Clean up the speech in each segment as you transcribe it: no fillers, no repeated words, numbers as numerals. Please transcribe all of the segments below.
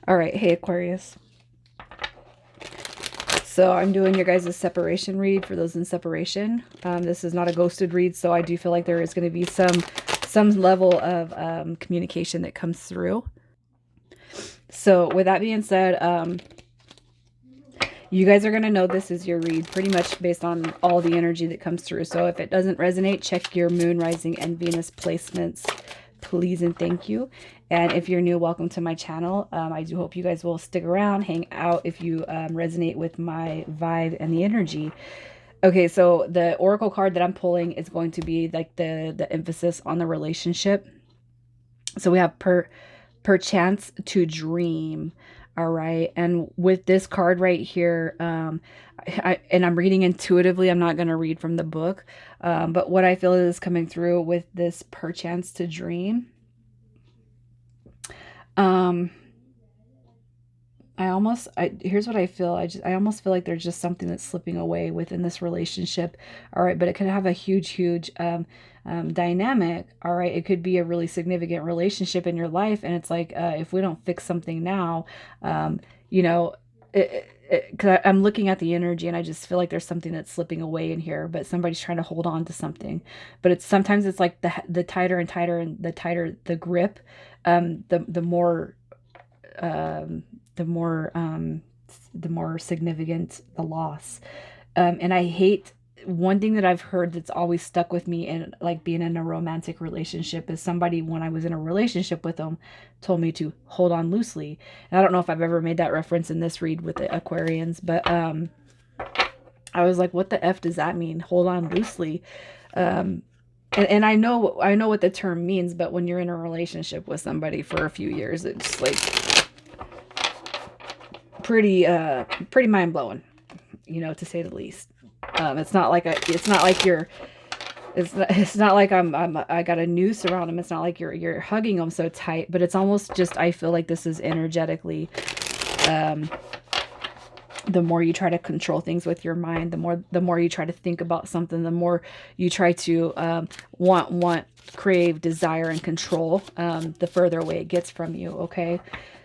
All right, hey Aquarius. So I'm doing your guys' separation read for those in separation. This is not a ghosted read, so I do feel like there is going to be some level of communication that comes through. So with that being said, you guys are going to know this is your read pretty much based on all the energy that comes through. So if it doesn't resonate, check your moon, rising, and Venus placements, please and thank you. And if you're new, welcome to my channel. I do hope you guys will stick around, hang out if you resonate with my vibe and the energy. Okay, so the oracle card that I'm pulling is going to be like the emphasis on the relationship. So we have perchance to dream. All right. And with this card right here, and I'm reading intuitively, I'm not going to read from the book. But what I feel is coming through with this perchance to dream. Here's what I feel. I almost feel like there's just something that's slipping away within this relationship. All right. But it could have a huge, dynamic. All right. It could be a really significant relationship in your life. And it's like, if we don't fix something now, you know, because I'm looking at the energy and I just feel like there's something that's slipping away in here, but somebody's trying to hold on to something. But it's sometimes it's like the tighter and tighter and the tighter the grip, the more um, the more the more significant the loss. And I hate one thing that I've heard that's always stuck with me and like being in a romantic relationship is somebody when I was in a relationship with them told me to hold on loosely. And I don't know if I've ever made that reference in this read with the Aquarians, but I was like, what the F does that mean? Hold on loosely. And I know what the term means, but when you're in a relationship with somebody for a few years, it's like pretty mind-blowing, to say the least. It's not like you're it's not like I got a noose around them. It's not like you're hugging them so tight, but it's almost just I feel like this is energetically um the more you try to control things with your mind, the more you try to think about something, the more you try to want crave desire and control, the further away it gets from you. Okay,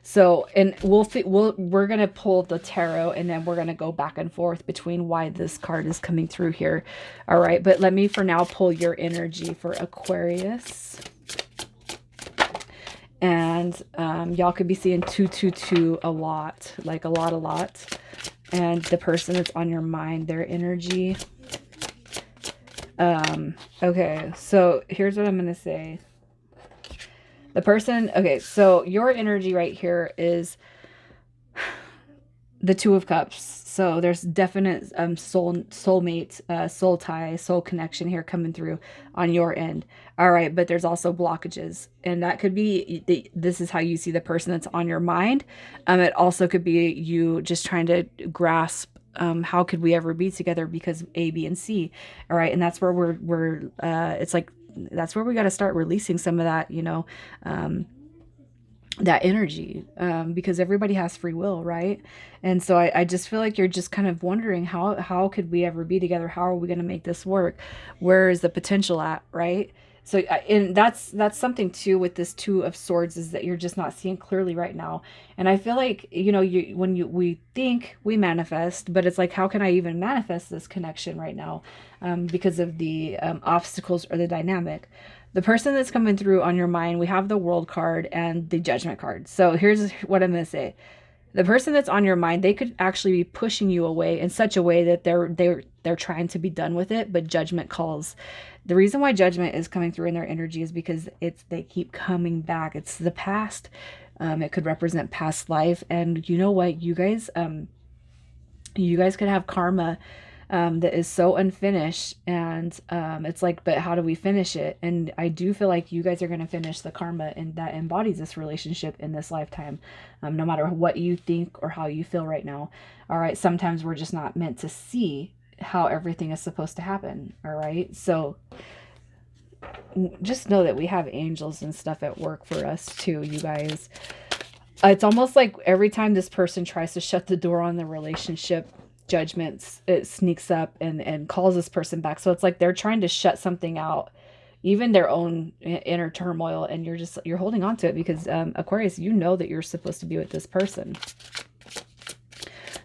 so and we're gonna pull the tarot and then we're gonna go back and forth between why this card is coming through here. All right, but let me for now pull your energy for Aquarius. And y'all could be seeing 222 a lot, like a lot. And the person that's on your mind, their energy. Okay, so here's what I'm going to say. The person, okay, so your energy right here is the Two of Cups. So there's definite soulmate, soul tie, soul connection here coming through on your end. All right, but there's also blockages, and that could be this is how you see the person that's on your mind. It also could be you just trying to grasp how could we ever be together because A, B, and C. All right, and that's where we're it's like that's where we got to start releasing some of that, that energy, because everybody has free will, right? And so I just feel like you're just kind of wondering how could we ever be together, how are we going to make this work, where is the potential at, right? So and that's something too with this Two of Swords, is that you're just not seeing clearly right now. And I feel like we think we manifest, but it's like, how can I even manifest this connection right now, because of the obstacles or the dynamic. The person that's coming through on your mind, we have the World card and the Judgment card. So here's what I'm going to say. The person that's on your mind, they could actually be pushing you away in such a way that they're trying to be done with it, but Judgment calls. The reason why Judgment is coming through in their energy is because they keep coming back. It's the past. It could represent past life, and you know what, you guys could have karma that is so unfinished, and it's like, but how do we finish it? And I do feel like you guys are going to finish the karma and that embodies this relationship in this lifetime, no matter what you think or how you feel right now. All right, sometimes we're just not meant to see how everything is supposed to happen. All right, so just know that we have angels and stuff at work for us too, you guys. It's almost like every time this person tries to shut the door on the relationship, Judgments, it sneaks up and calls this person back. So it's like they're trying to shut something out, even their own inner turmoil, and you're holding on to it because Aquarius, you know that you're supposed to be with this person.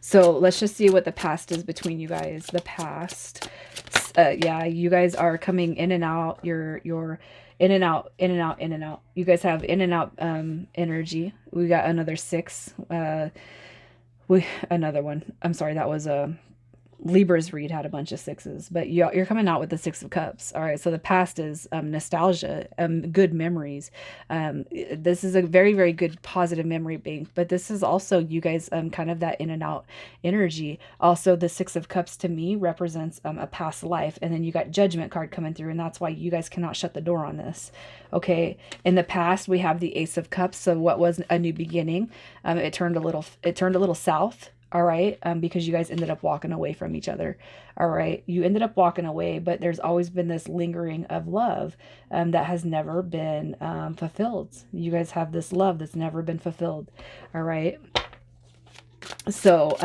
So let's just see what the past is between you guys. The past, yeah, you guys are coming in and out. You're in and out, in and out, in and out. You guys have in and out energy. We got another six. We another one. I'm sorry, that was a Libra's read had a bunch of sixes, but you're coming out with the Six of Cups. All right, so the past is nostalgia, good memories. This is a very, very good positive memory bank, but this is also you guys kind of that in and out energy. Also, the Six of Cups to me represents a past life, and then you got Judgment card coming through, and that's why you guys cannot shut the door on this. Okay, in the past we have the Ace of Cups, so what was a new beginning? It turned a little south. All right, because you guys ended up walking away from each other. All right, you ended up walking away, but there's always been this lingering of love that has never been fulfilled. You guys have this love that's never been fulfilled. All right, so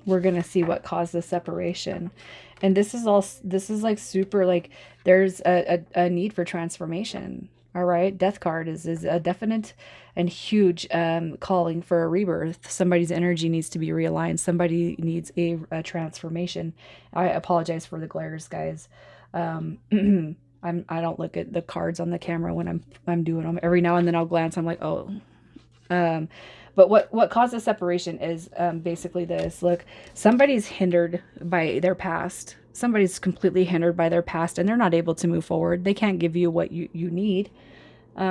we're gonna see what caused the separation. And this is like super, like there's a need for transformation. All right, death card is a definite and huge calling for a rebirth. Somebody's energy needs to be realigned. Somebody needs a transformation. I apologize for the glares, guys. I don't look at the cards on the camera when I'm doing them. Every now and then I'll glance. I'm like, oh. Um, but what causes separation is basically this. Look, somebody's hindered by their past. Somebody's completely hindered by their past, and they're not able to move forward. They can't give you what you need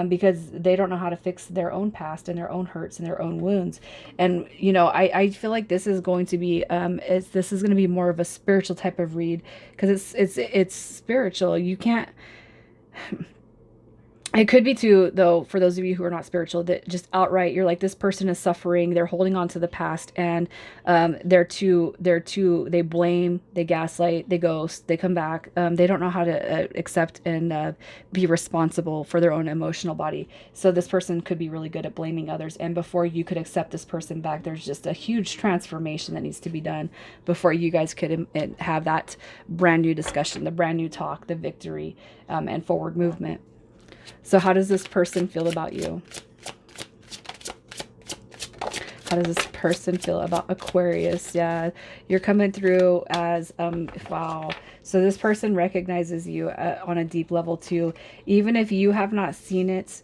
because they don't know how to fix their own past and their own hurts and their own wounds. And I feel like this is going to be this is going to be more of a spiritual type of read because it's spiritual. You can't. It could be too, though, for those of you who are not spiritual, that just outright you're like, this person is suffering, they're holding on to the past, and they blame, they gaslight, they ghost, they come back, they don't know how to accept and be responsible for their own emotional body. So this person could be really good at blaming others, and before you could accept this person back, there's just a huge transformation that needs to be done before you guys could have that brand new discussion, the brand new talk, the victory, and forward movement. So how does this person feel about you? How does this person feel about Aquarius? Yeah, you're coming through as, wow. So this person recognizes you on a deep level too. Even if you have not seen it,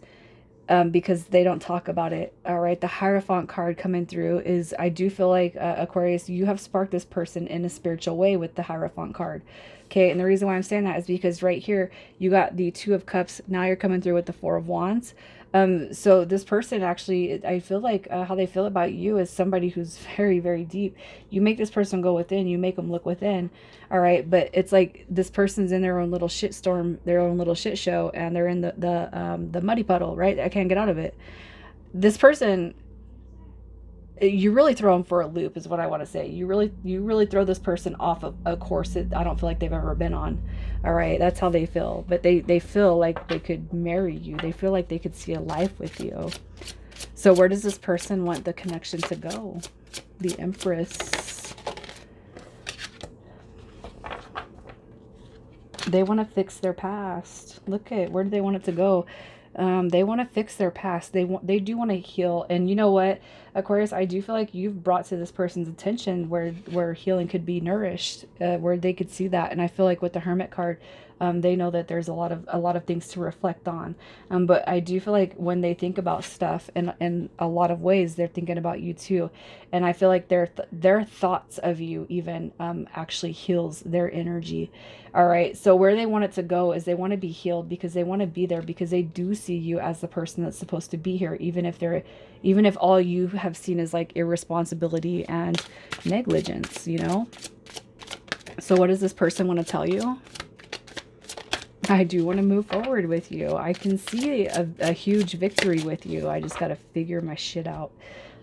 because they don't talk about it. All right. The Hierophant card coming through is, I do feel like Aquarius, you have sparked this person in a spiritual way with the Hierophant card. Okay. And the reason why I'm saying that is because right here, you got the Two of Cups. Now you're coming through with the Four of Wands. So this person actually, I feel like how they feel about you is somebody who's very, very deep. You make this person go within, you make them look within. All right. But it's like this person's in their own little shit storm, their own little shit show, and they're in the muddy puddle, right? I can't get out of it. This person, you really throw them for a loop is what I want to say. You really throw this person off of a course that I don't feel like they've ever been on. All right, that's how they feel. But they feel like they could marry you. They feel like they could see a life with you. So where does this person want the connection to go? The Empress. They want to fix their past. Look at, where do they want it to go? They want to fix their past. They do want to heal. And you know what, Aquarius, I do feel like you've brought to this person's attention where healing could be nourished, where they could see that. And I feel like with the Hermit card, they know that there's a lot of things to reflect on. But I do feel like when they think about stuff in a lot of ways, they're thinking about you too. And I feel like their thoughts of you even actually heals their energy. All right. So where they want it to go is they want to be healed because they want to be there because they do see you as the person that's supposed to be here, even if all you have seen is like irresponsibility and negligence, So what does this person want to tell you? I do want to move forward with you. I can see a huge victory with you. I just got to figure my shit out.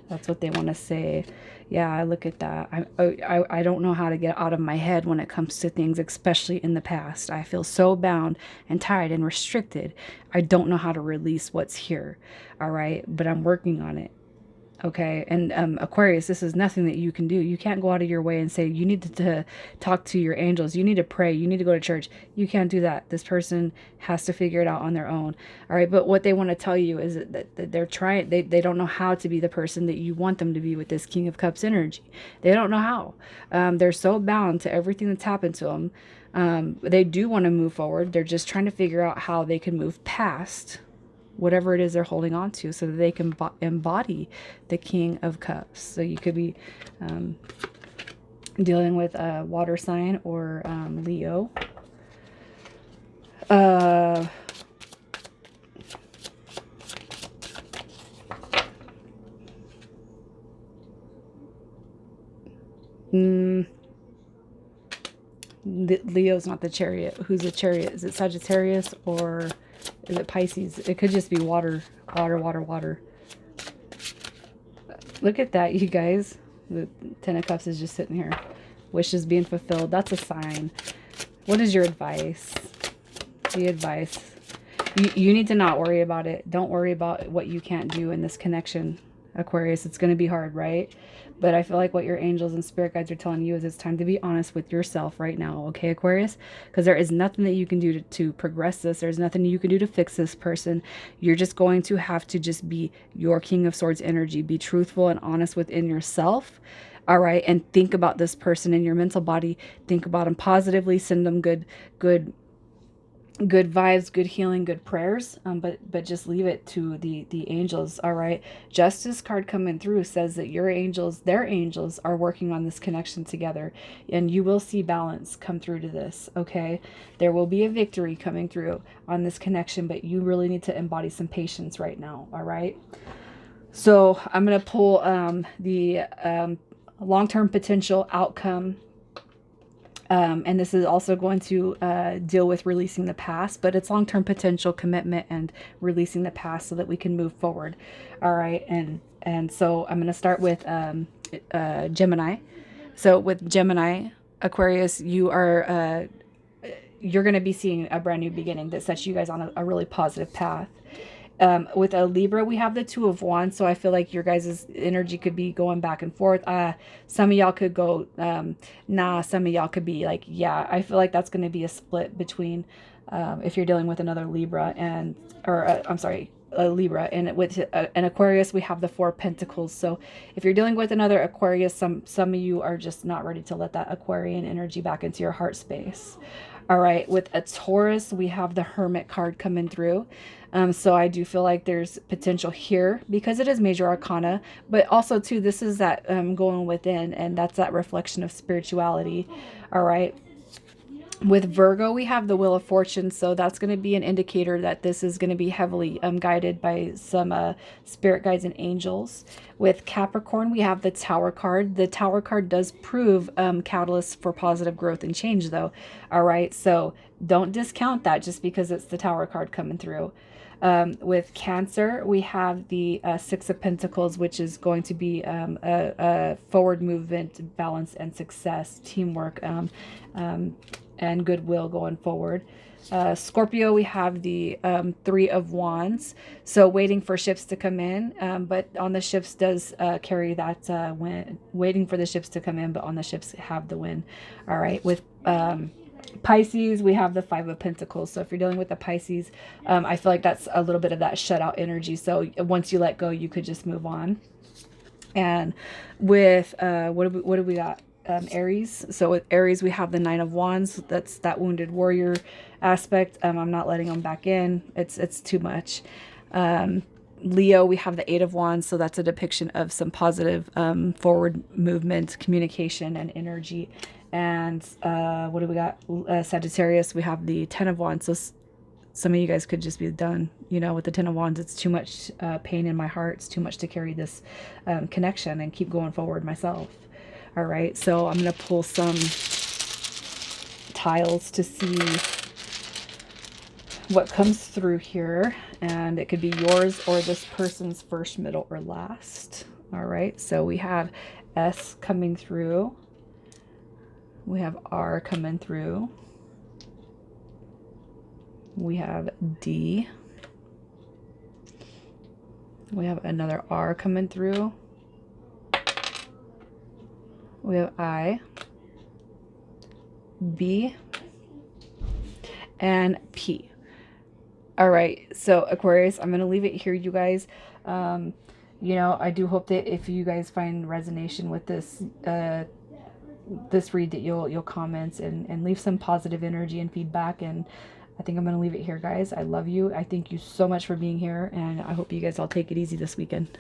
That's what they want to say. Yeah, I look at that. I don't know how to get out of my head when it comes to things, especially in the past. I feel so bound and tied and restricted. I don't know how to release what's here. All right, but I'm working on it. Okay, and Aquarius, this is nothing that you can do. You can't go out of your way and say you need to talk to your angels. You need to pray. You need to go to church. You can't do that. This person has to figure it out on their own. All right, but what they want to tell you is that they're trying. They don't know how to be the person that you want them to be with this King of Cups energy. They don't know how. They're so bound to everything that's happened to them. They do want to move forward. They're just trying to figure out how they can move past whatever it is they're holding on to so that they can embody the King of Cups. So you could be dealing with a water sign or Leo. Leo's not the Chariot. Who's the Chariot? Is it Sagittarius or is it Pisces? It could just be water, water, water, water. Look at that, you guys. The Ten of Cups is just sitting here. Wishes being fulfilled. That's a sign. What is your advice? The advice. You need to not worry about it. Don't worry about what you can't do in this connection, Aquarius. It's going to be hard, right? But I feel like what your angels and spirit guides are telling you is it's time to be honest with yourself right now, okay, Aquarius? Because there is nothing that you can do to progress this. There's nothing you can do to fix this person. You're just going to have to just be your King of Swords energy. Be truthful and honest within yourself. All right. And think about this person in your mental body. Think about them positively. Send them good vibes, good healing, good prayers, but just leave it to the angels. All right, Justice card coming through says that your angels, their angels, are working on this connection together, and you will see balance come through to this. Okay, there will be a victory coming through on this connection, but you really need to embody some patience right now. All right, so I'm gonna pull the long-term potential outcome. And this is also going to deal with releasing the past, but it's long-term potential, commitment, and releasing the past so that we can move forward. All right, and so I'm going to start with Gemini. So with Gemini, Aquarius, you're going to be seeing a brand new beginning that sets you guys on a really positive path. With a Libra, we have the Two of Wands, so I feel like your guys' energy could be going back and forth. Some of y'all could go, nah, some of y'all could be like, yeah. I feel like that's going to be a split between, if you're dealing with another Libra I'm sorry, a Libra, and with an Aquarius, we have the Four of Pentacles. So if you're dealing with another Aquarius, some of you are just not ready to let that Aquarian energy back into your heart space. All right, with a Taurus, we have the Hermit card coming through. So I do feel like there's potential here because it is major arcana, but also too, this is that going within, and that's that reflection of spirituality. All right. With Virgo, we have the Wheel of Fortune, so that's going to be an indicator that this is going to be heavily guided by some spirit guides and angels. With Capricorn, we have the Tower card. The Tower card does prove catalysts for positive growth and change, though. All right, so don't discount that just because it's the Tower card coming through. With Cancer, we have the Six of Pentacles, which is going to be a forward movement, balance, and success, teamwork, and goodwill going forward. Scorpio, we have the Three of Wands, so waiting for ships to come in, but on the ships does carry that waiting for the ships to come in, but on the ships have the win. All right, with Pisces, we have the Five of Pentacles. So if you're dealing with the Pisces, I feel like that's a little bit of that shutout energy. So once you let go, you could just move on. And with what do we got? Aries. So with Aries, we have the Nine of Wands. That's that wounded warrior aspect. I'm not letting them back in. It's too much. Leo, we have the Eight of Wands, so that's a depiction of some positive forward movement, communication, and energy. And what do we got? Sagittarius, we have the Ten of Wands. So some of you guys could just be done, with the Ten of Wands. It's too much pain in my heart. It's too much to carry this connection and keep going forward myself. All right, so I'm going to pull some tiles to see what comes through here, and it could be yours or this person's first, middle, or last. All right, so we have S coming through. We have R coming through. We have D. We have another R coming through. We have I, B, and P. All right, so Aquarius, I'm going to leave it here, you guys. You know, I do hope that if you guys find resonation with this read, that you'll comment and leave some positive energy and feedback. And I think I'm going to leave it here, guys. I love you. I thank you so much for being here, and I hope you guys all take it easy this weekend.